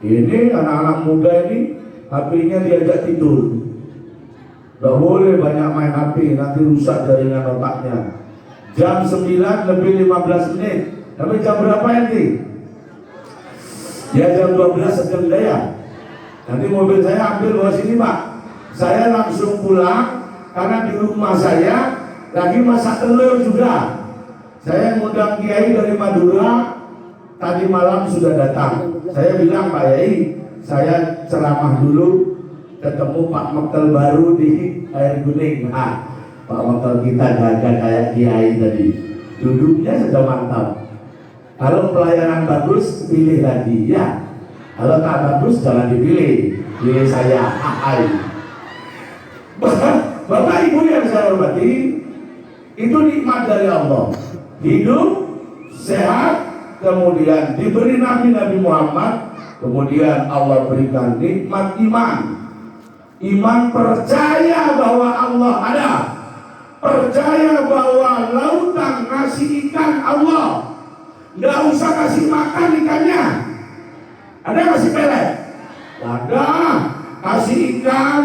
Ini anak-anak muda ini HP-nya diajak tidur. Gak boleh banyak main HP, nanti rusak jaringan otaknya. Jam 9 lebih 15 menit. Tapi jam berapa nanti? Ya jam 12 sedang daya. Nanti mobil saya ambil bawa sini Pak. Saya langsung pulang karena di rumah saya lagi masak telur juga. Saya ngundang Kiai dari Madura, tadi malam sudah datang. Saya bilang Pak Yai, saya ceramah dulu, ketemu Pak Mektel baru di Air Gunung. Nah, Pak Mektel kita gagah kayak Kiai tadi, duduknya sudah mantap. Kalau pelayanan bagus, pilih lagi ya. Kalau tak bagus, jangan dipilih. Pilih saya. Bapak Ibu yang saya hormati, itu nikmat dari Allah. Hidup, sehat, kemudian diberi Nabi Muhammad, kemudian Allah berikan nikmat iman. Iman percaya bahwa Allah ada, percaya bahwa lautan ngasih ikan Allah, nggak usah kasih makan ikannya. Ada kasih pelet? Ada. Kasih ikan,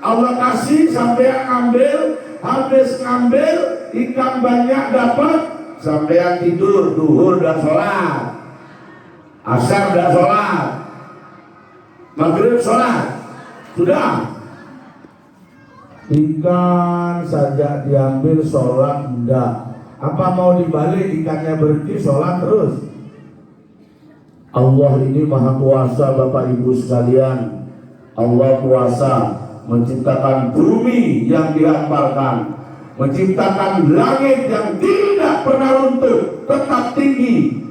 Allah kasih sampai yang ngambil, habis ngambil ikan banyak dapat, sampai yang tidur, duhur dan sholat, asar dan sholat, maghrib sholat, sudah. Ikan saja diambil, sholat enggak. Apa mau dibalik, ikannya berhenti, sholat terus? Allah ini maha kuasa Bapak Ibu sekalian. Allah kuasa menciptakan bumi yang dihamparkan, menciptakan langit yang tidak pernah runtuh, tetap tinggi.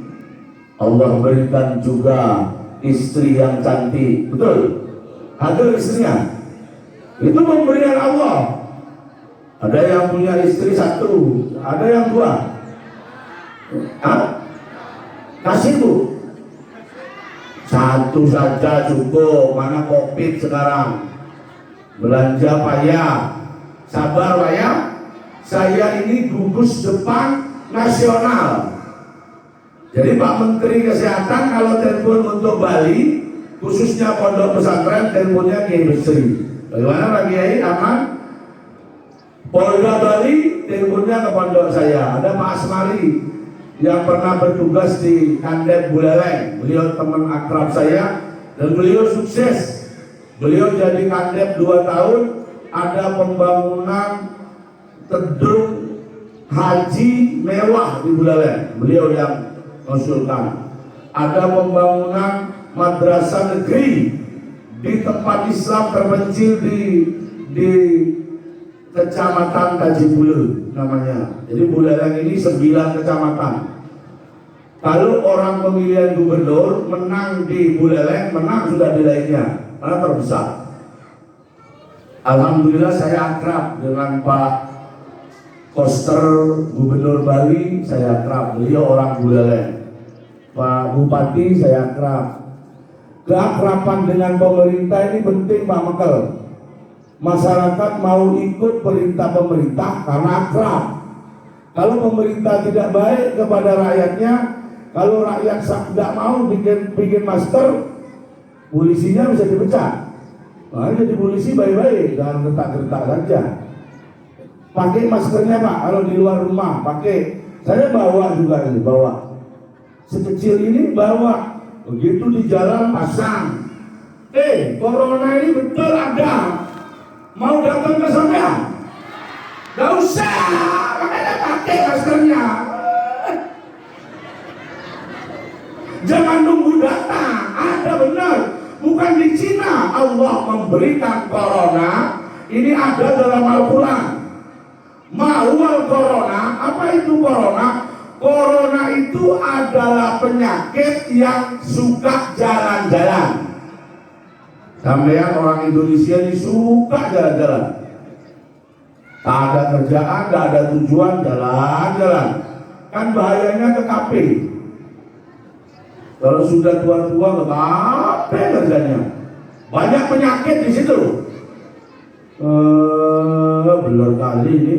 Allah berikan juga istri yang cantik, betul? Ada istrinya, itu pemberian Allah. Ada yang punya istri satu, ada yang dua. Kasih Bu, satu saja cukup. Mana COVID sekarang, belanja payah, sabar Pak ya. Saya ini gugus depan nasional. Jadi Pak Menteri Kesehatan kalau telepon untuk Bali, khususnya pondok pesantren, teleponnya Kiai Besri. Bagaimana Pak Kiai, aman? Polda Bali, teleponnya ke pondok saya. Ada Pak Asmari yang pernah bertugas di Kandep Buleleng. Beliau teman akrab saya dan beliau sukses. Beliau jadi Kandep 2 tahun. Ada pembangunan gedung haji mewah di Buleleng, beliau yang mengusulkan. Ada pembangunan madrasah negeri di tempat Islam terpencil di Kecamatan Kajibulu namanya. Jadi Buleleng ini 9 kecamatan. Kalau orang pemilihan gubernur menang di Buleleng, menang sudah di lainnya, karena terbesar. Alhamdulillah saya akrab dengan Pak Koster, Gubernur Bali, saya akrab. Beliau orang Buleleng. Pak Bupati saya akrab. Keakraban dengan pemerintah ini penting Pak Mekel. Masyarakat mau ikut perintah pemerintah karena akrab. Kalau pemerintah tidak baik kepada rakyatnya, kalau rakyat tidak mau bikin masker, polisinya bisa dipecat. Nah, jadi polisi baik-baik, jangan gertak-gertak saja. Pakai maskernya Pak, kalau di luar rumah pakai. Saya bawa juga ini, bawa. Sekecil ini bawa. Begitu di jalan pasang. Corona ini betul ada. Mau datang ke sampean? Gak usah, makanya pakai maskernya. Jangan nunggu datang, ada benar. Bukan di Cina Allah memberikan corona, ini ada dalam Al-Quran. Mahwal corona, apa itu corona? Corona itu adalah penyakit yang suka jalan-jalan. Sampean orang Indonesia ini suka jalan-jalan. Tak ada kerjaan, tak ada tujuan, jalan-jalan. Kan bahayanya ke kafe. Kalau sudah tua-tua ke kafe kerjanya. Banyak penyakit di situ. Benar kali ini.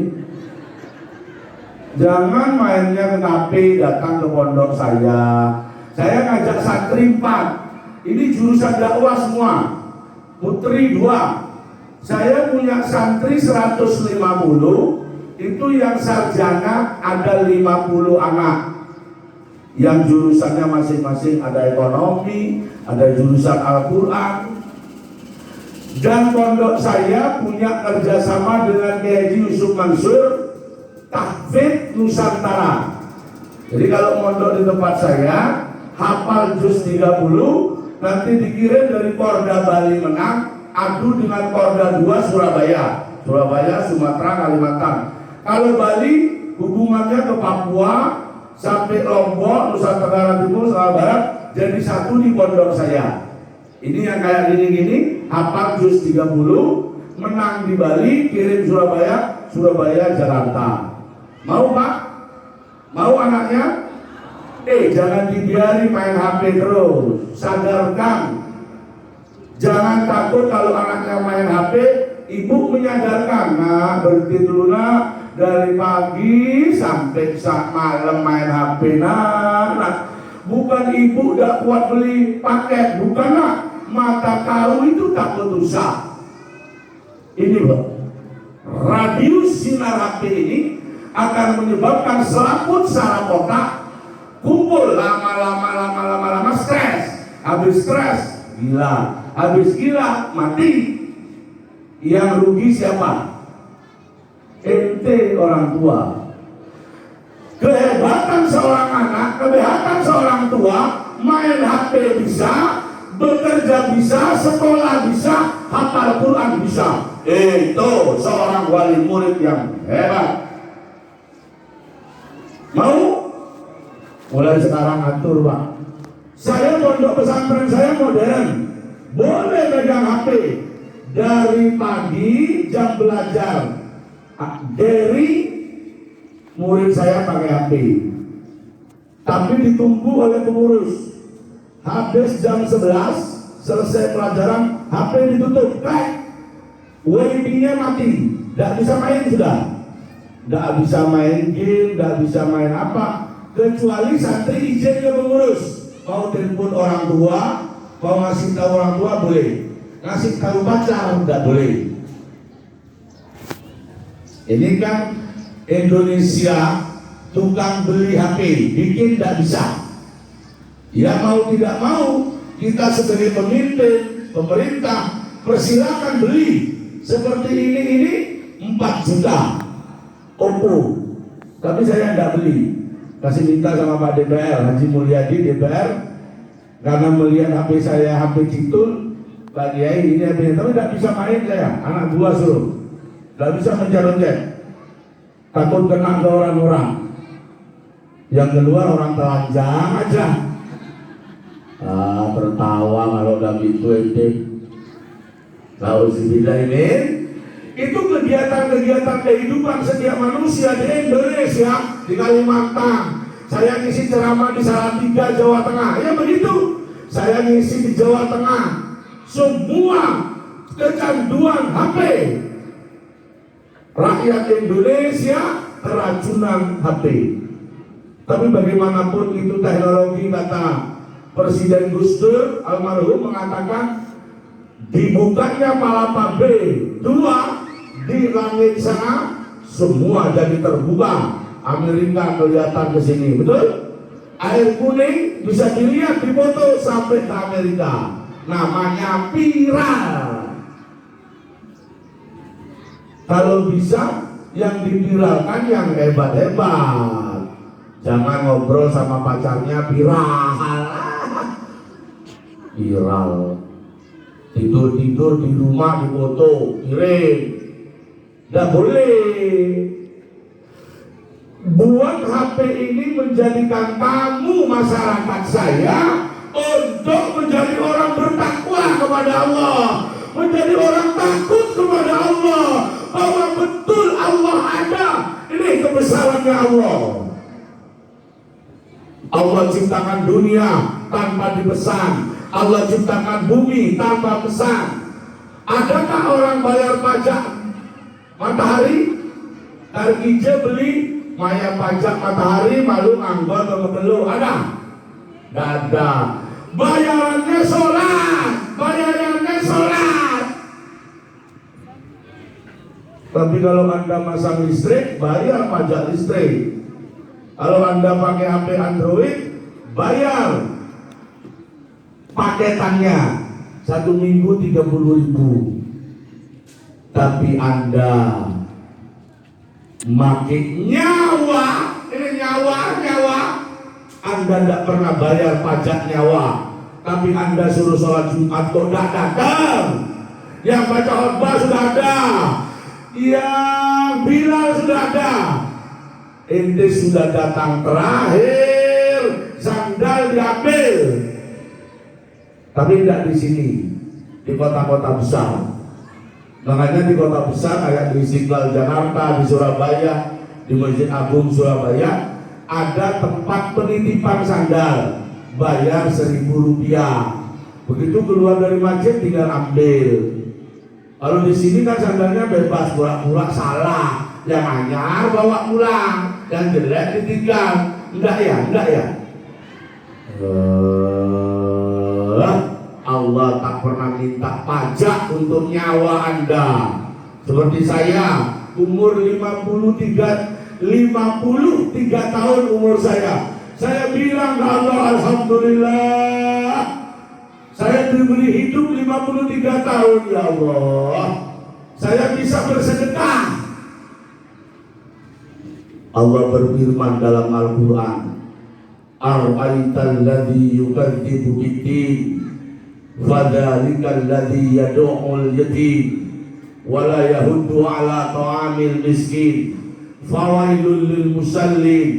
Jangan mainnya ke kafe, datang ke pondok saya. Saya ngajak santri 4. ini jurusan dakwah semua. Putri 2. Saya punya santri 150, itu yang sarjana ada 50 anak. Yang jurusannya masing-masing, ada ekonomi, ada jurusan Al-Quran. Dan pondok saya punya kerjasama dengan Kiai Haji Yusuf Mansur, Tahfidz Nusantara. Jadi kalau mondok di tempat saya, hafal juz 30, nanti dikirim dari Korda Bali Menang, adu dengan Korda 2 Surabaya, Sumatera, Kalimantan. Kalau Bali hubungannya ke Papua sampai Lombok, Nusa Tenggara Timur, Nusa Barat, jadi satu di pondok saya. Ini yang kayak gini-gini, hafal juz 30, menang di Bali, kirim Surabaya, Jakarta. Mau Pak? Mau anaknya? Jangan dibiari main HP terus, sadarkan. Jangan takut kalau anaknya main HP, ibu menyadarkan, nah berhenti dulu nak, dari pagi sampai malam main HP nah. Bukan ibu tidak kuat beli paket, bukan nak, mata kau itu takut rusak. Ini loh, radius sinar HP ini akan menyebabkan selaput saraf otak kumpul lama-lama stres. Habis stres gila, habis gila mati. Yang rugi siapa? Ente orang tua. Kehebatan seorang anak, kehebatan seorang tua, main HP bisa, bekerja bisa, sekolah bisa, hafal Quran bisa. Itu seorang wali murid yang hebat. Mau? Mulai sekarang atur Pak. Saya pondok pesantren saya modern, boleh pegang HP dari pagi jam belajar. Dari murid saya pakai HP, tapi ditunggu oleh pengurus. Habis jam 11 selesai pelajaran, HP ditutup, WiFi-nya mati, tidak bisa main sudah, tidak bisa main game, tidak bisa main apa, kecuali santri izin ke pengurus. Mau telepon orang tua, mau ngasih tahu orang tua boleh, ngasih tahu pacar tidak boleh. Ini kan Indonesia tukang beli HP, bikin tidak bisa. Ya mau tidak mau, kita sebagai pemimpin, pemerintah, persilakan beli. Seperti ini 4 juta Oppo, tapi saya tidak beli. Kasih minta sama Pak DPR, Haji Mulyadi DPR, karena melihat HP saya HP Citul, Pak Kiai ini HP, tapi tidak bisa main saya, anak buah suruh, tidak bisa mencet-mencet, takut kena ke orang-orang. Yang keluar orang telanjang aja. Tertawa kalau udah gitu ente. Nauzubillah. Itu kegiatan-kegiatan kehidupan setiap manusia di Indonesia, di Kalimantan. Saya ngisi ceramah di Salatiga, Jawa Tengah. Ya begitu. Saya ngisi di Jawa Tengah. Semua kecanduan HP. Rakyat Indonesia keracunan HP. Tapi bagaimanapun itu teknologi, kata Presiden Gus Dur almarhum mengatakan, dibukanya Palapa B2 di langit sana semua jadi terbuka. Amerika kelihatan ke sini, betul? Air kuning bisa dilihat di foto sampai ke Amerika. Namanya viral. Kalau bisa yang diviralkan yang hebat-hebat. Jangan ngobrol sama pacarnya viral. Viral. Tidur-tidur di rumah di foto, kirim. Tidak boleh. Buat HP ini menjadikan kamu masyarakat saya untuk menjadi orang bertakwa kepada Allah, menjadi orang takut kepada Allah, bahwa betul Allah ada. Ini kebesarannya Allah. Allah ciptakan dunia tanpa dipesan. Allah ciptakan bumi tanpa pesan. Adakah orang bayar pajak matahari? Targije beli maya pajak matahari, malu anggot atau belum ada? Tidak ada. Bayarannya sholat. Tapi kalau Anda masang listrik, bayar pajak listrik. Kalau Anda pakai HP Android, bayar paketannya 1 minggu 30.000. Tapi Anda makai nyawa, ini nyawa, Anda tidak pernah bayar pajak nyawa. Tapi Anda suruh sholat Jumat kok tidak datang. Yang baca khutbah sudah ada, yang Bilal sudah ada. Ente sudah datang terakhir, sandal diambil. Tapi tidak di sini, di kota-kota besar. Makanya di kota besar kayak di Istiqlal Jakarta, di Surabaya, di Masjid Agung Surabaya, ada tempat penitipan sandal, bayar 1.000 rupiah. Begitu keluar dari masjid tinggal ambil. Kalau di sini kan sandalnya bebas, pura-pura salah, yang anyar bawa pulang, yang jelek ditinggal. Enggak ya? Allah tak pernah minta pajak untuk nyawa Anda. Seperti saya, umur 53 tahun umur saya. Saya bilang ke Allah, alhamdulillah, saya diberi hidup 53 tahun, ya Allah. Saya bisa bersedekah. Allah berfirman dalam Al-Quran, Ar-aital ladzi yukadzibu bid-din, fadzalikal ladzi yad'ul yatim, wa la yahuddu ala ta'amil miskin, fawailul lil musallin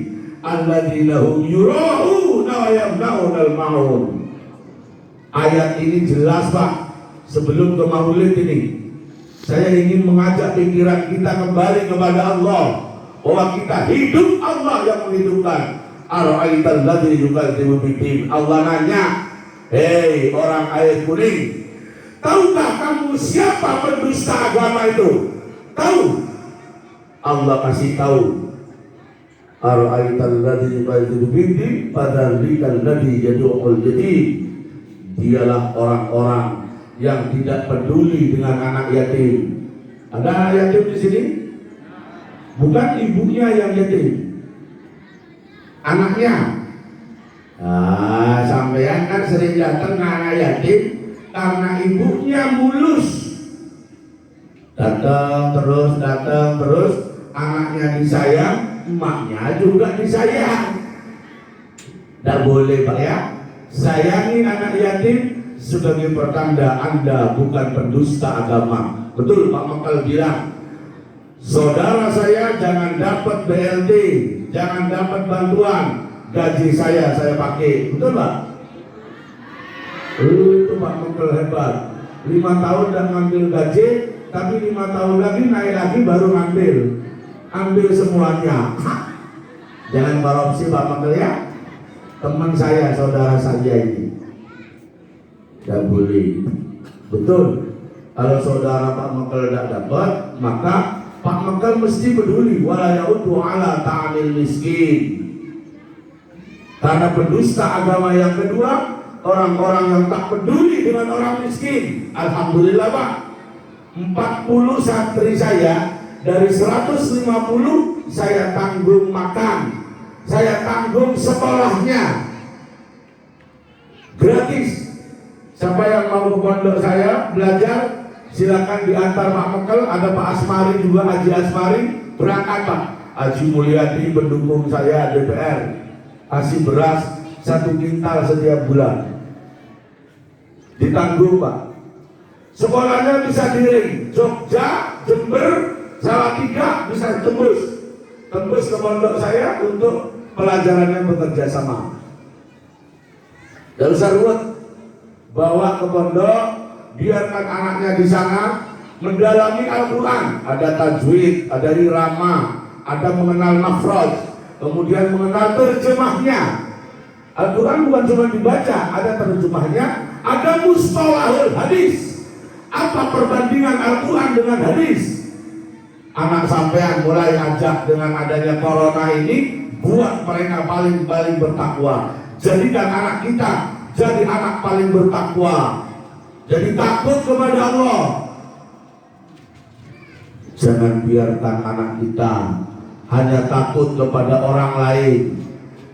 alladzina hum yura'una wa yamna'una al-ma'un. Ayat ini jelas, Pak. Sebelum ke Maulid ini, saya ingin mengajak pikiran kita kembali kepada Allah, bahwa kita hidup, Allah yang menghidupkan. Ar-aital ladzi yukadzibu bid-din. Allah nanya, hei orang air kuning, tahukah kamu siapa pendusta agama itu? Tahu? Allah kasih tahu. Ar-aital ladzi yukadzibu bid-din, fadzalikal ladzi yad'ul yatim. Dialah orang-orang yang tidak peduli dengan anak yatim. Ada anak yatim di sini? Bukan ibunya yang yatim, anaknya. Sampean kan sering datang ke anak yatim karena ibunya mulus. Datang terus, anaknya disayang, emaknya juga disayang. Tidak boleh, Pak ya. Sayangi anak yatim sebagai pertanda Anda bukan pendusta agama. Betul Pak Mekal bilang, saudara saya jangan dapat BLT, jangan dapat bantuan, gaji saya pakai. Betul Pak? Itu Pak Mekal hebat. 5 tahun dan ngambil gaji, tapi 5 tahun lagi naik lagi baru ambil semuanya. Jangan korupsi Pak Mekal ya. Teman saya, saudara saya ini tidak boleh. Betul. Kalau saudara Pak Mekal tidak dapat, maka Pak Mekal mesti peduli. Wala ya'uddu ala ta'amil miskin. Karena pendusta agama yang kedua, orang-orang yang tak peduli dengan orang miskin. Alhamdulillah Pak, 40 santri saya dari 150 saya tanggung makan, saya tanggung sekolahnya gratis. Siapa yang mau ke pondok saya belajar, silakan diantar Pak Mekal. Ada Pak Asmari juga, Haji Asmari, berangkat Pak. Haji Mulyadi pendukung saya DPR, kasih beras 1 kintal setiap bulan, ditanggung Pak. Sekolahnya bisa di Jogja, Jember, Salatiga, bisa tembus ke pondok saya untuk pelajarannya bekerja sama. Tidak usah ruwet, bawa ke pondok, biarkan anaknya di sana mendalami Al-Quran. Ada tajwid, ada irama, ada mengenal makhraj, kemudian mengenal terjemahnya. Al-Quran bukan cuma dibaca, ada terjemahnya, ada mustalahul hadis. Apa perbandingan Al-Quran dengan hadis? Anak sampean mulai ajak dengan adanya corona ini, buat mereka paling bertakwa. Jadikan anak kita jadi anak paling bertakwa, jadi takut kepada Allah. Jangan biarkan anak kita hanya takut kepada orang lain,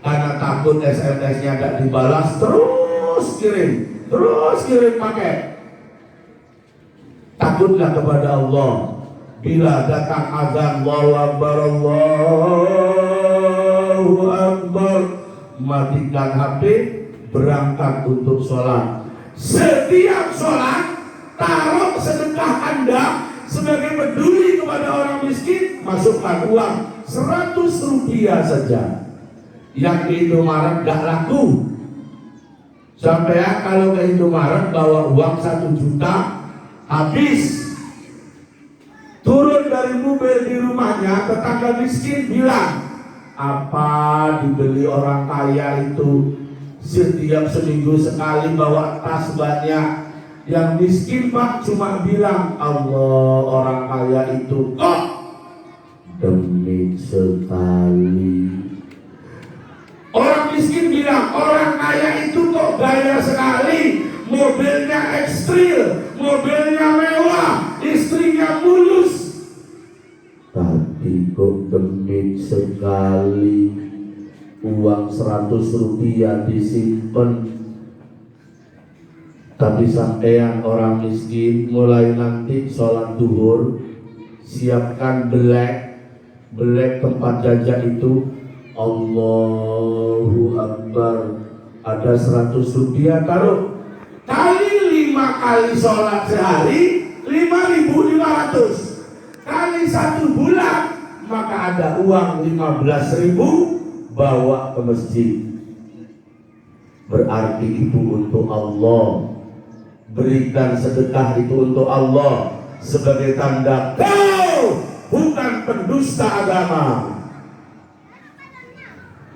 karena takut SMS-nya tidak dibalas, terus kirim pakai. Takutlah kepada Allah. Bila datang azan Allahu Akbar, Allahu Akbar, matikan HP, berangkat untuk sholat. Setiap sholat, taruh sedekah Anda sebagai peduli kepada orang miskin, masukkan uang 100 rupiah saja. Yang di Indomaret gak laku. Sampai kalau ke Indomaret bawa uang 1 juta, habis. Turun dari mobil di rumahnya, tetangga miskin bilang, apa dibeli orang kaya itu setiap seminggu sekali bawa tas banyak. Yang miskin Pak cuma bilang, Allah, orang kaya itu kok demi sekali. Orang miskin bilang, orang kaya itu kok gaya sekali, mobilnya ekstril, mobilnya mewah, istrinya mulus. Tapi kok demi sekali, uang 100 rupiah disimpan. Tapi sampean orang miskin, mulai nanti sholat duhur, siapkan belek tempat jajan itu, Allahu Akbar, ada 100 rupiah taruh. Kali 5 kali sholat sehari, 5.500. Kali 1 bulan, maka ada uang 15.000, bawa ke masjid. Berarti itu untuk Allah. Berikan sedekah itu untuk Allah sebagai tanda kau bukan pendusta agama.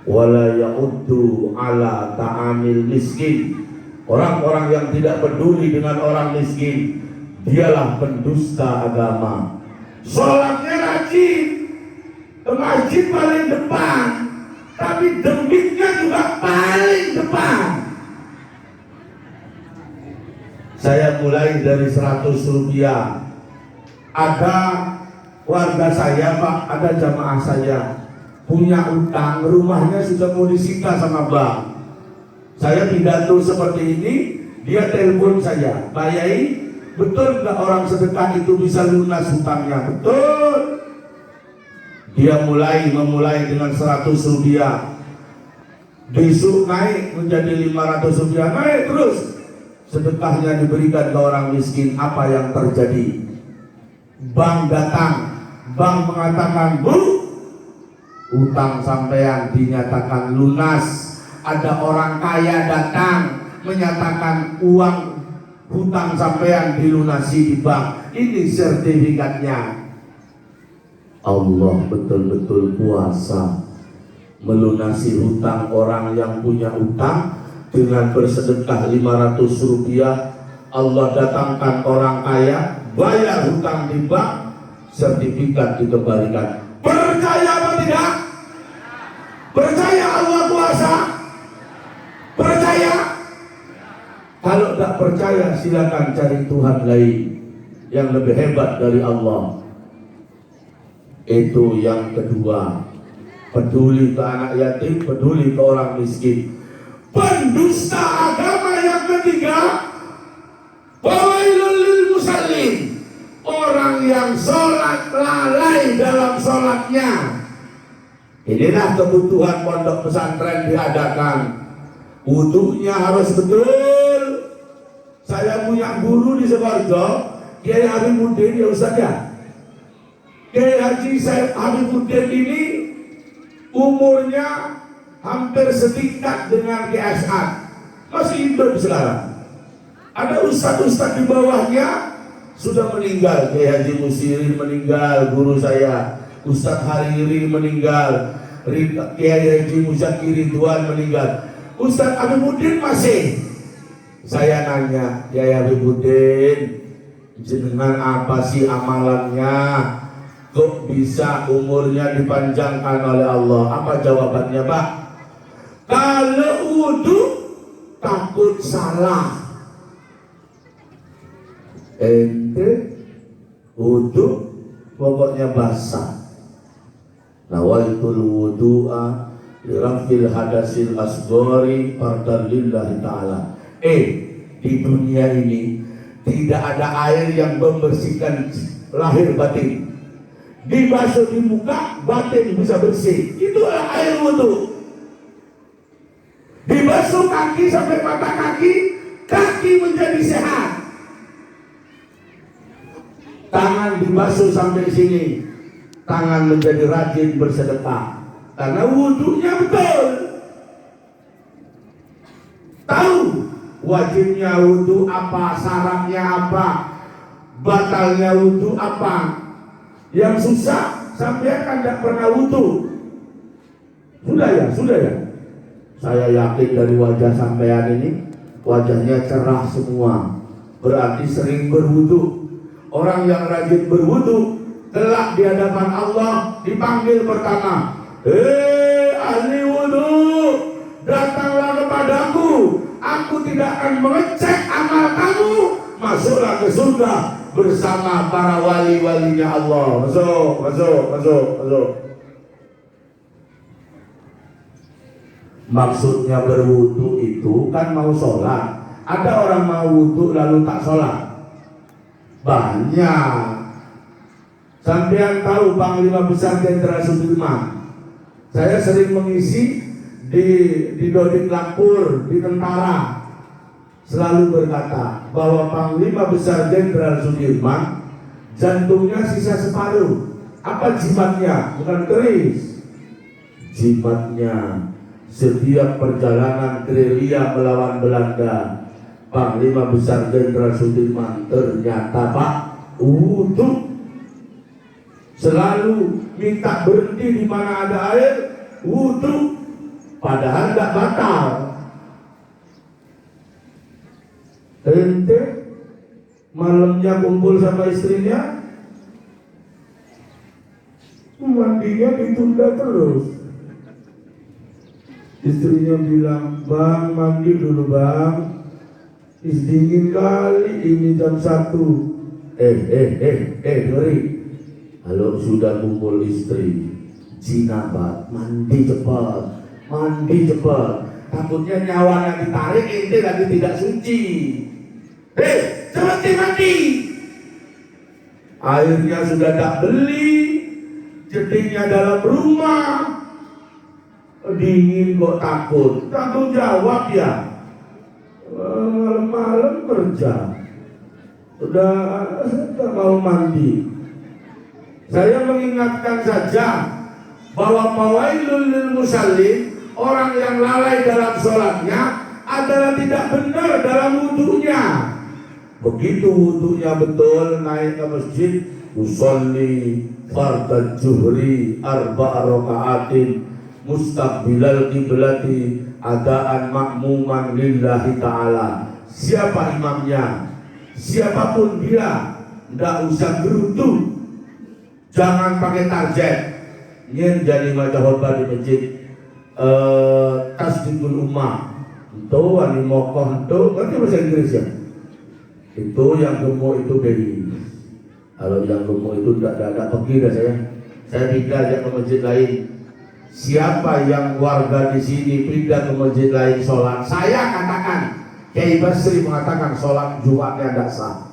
Wala ya'uddu ala ta'amil miskin. Orang-orang yang tidak peduli dengan orang miskin, dialah pendusta agama. Sholatnya rajin, ke masjid paling depan, tapi demitnya juga paling depan. Saya mulai dari 100 rupiah. Ada warga saya Pak, ada jamaah saya punya utang, rumahnya sudah mau disita sama bank. Saya pidato seperti ini, dia telepon saya, Pak Yai, betul nggak orang sedekah itu bisa lunas hutangnya? Betul. Dia memulai dengan 100 rupiah, besok naik menjadi 500 rupiah, naik terus. Sedekahnya diberikan ke orang miskin. Apa yang terjadi? Bank datang, bank mengatakan, Bu, utang sampean dinyatakan lunas. Ada orang kaya datang menyatakan uang hutang sampean dilunasi di bank. Ini sertifikatnya. Allah betul-betul kuasa melunasi hutang orang yang punya utang. Dengan bersedekah 500 rupiah, Allah datangkan orang kaya, bayar hutang di bank, sertifikat dikembalikan. Percaya apa tidak? Percaya Allah kuasa? Percaya? Kalau tidak percaya, silakan cari Tuhan lain yang lebih hebat dari Allah. Itu yang kedua. Peduli ke anak yatim, peduli ke orang miskin. Pendusta agama yang ketiga, fawailul lil musallin, orang yang sholat lalai dalam sholatnya. Inilah kebutuhan pondok pesantren diadakan. Wudunya harus betul. Saya punya guru di Sidoarjo, Kiai Habibuddin, ya Ustaz ya. Kiai Haji Said Habibuddin ini umurnya hampir setingkat dengan Kiai As'ad, masih hidup sekarang. Ada ustaz-ustaz di bawahnya sudah meninggal. Kiai Haji Musirin meninggal, guru saya. Ustaz Hariri meninggal. Kiai Haji Muzakir Ridwan meninggal. Ustaz Habibuddin masih. Saya nanya, Kiai Habibuddin, jenengan apa sih amalannya? Kok bisa umurnya dipanjangkan oleh Allah? Apa jawabannya Pak? Kalau wudu takut salah. Ente wudu pokoknya basah. Nawaitul wudu'a lirafil hadasil asgori fardan lillahi ta'ala. Di dunia ini tidak ada air yang membersihkan lahir batin. Dibasuh di muka, batin bisa bersih. Itulah air wudu. Dibasuh kaki sampai mata kaki, kaki menjadi sehat. Tangan dibasuh sampai sini, tangan menjadi rajin bersedekah. Karena wudunya betul. Tahu wajibnya wudu apa, syaratnya apa, batalnya wudu apa. Yang susah sampai kan tidak pernah wudu. Sudah ya. Saya yakin dari wajah sampean ini, wajahnya cerah semua. Berarti sering berwudu. Orang yang rajin berwudu kelak di hadapan Allah dipanggil pertama, ahli wudu, datanglah kepadaku. Aku tidak akan mengecek amal kamu. Masuklah ke surga bersama para wali-walinya Allah. Masuk. Maksudnya berwudu itu kan mau sholat. Ada orang mau wudu lalu tak sholat. Banyak. Sampean tahu Panglima Besar Jenderal Sudirman. Saya sering mengisi di Dodik Lampur, di tentara. Selalu berkata bahwa Panglima Besar Jenderal Sudirman jantungnya sisa separuh. Apa jimatnya? Bukan keris. Jimatnya setiap perjalanan gerilya melawan Belanda, Panglima Besar Jenderal Sudirman ternyata Pak wudu. Selalu minta berhenti di mana ada air, wudu. Padahal tidak batal. Ente malamnya kumpul sama istrinya, mandinya ditunda terus. Istrinya bilang, bang mandi dulu bang, dingin kali ini jam 1. Dori, kalau sudah kumpul istri, jinabat, mandi cepat, takutnya nyawanya ditarik, ente lagi tidak suci. Cepat mandi. Airnya sudah tak beli, jedingnya dalam rumah. Dingin kok takut? Tanggung jawab ya. Malam-malam kerja, udah tak mau mandi. Saya mengingatkan saja bahwa fawailul lil musallin, orang yang lalai dalam sholatnya adalah tidak benar dalam wudunya. Begitu wudunya betul, naik ke masjid, usolli fardhu zuhri 4 rakaatin mustaqbilal qiblati adaan makmuman lillahi ta'ala. Siapa imamnya, siapapun dia, tidak usah gerutu, jangan pakai target. Ini jadi macam khotbah di masjid tasdikul ummah itu wani mokoh itu ngerti bahasa Inggris ya. Itu yang gemuk itu BI. Kalau yang gemuk itu tidak pergi dah saya pindah aja ke masjid lain. Siapa yang warga di sini pindah ke masjid lain sholat, saya katakan, Kiai Basri mengatakan sholat Jumatnya tidak sah.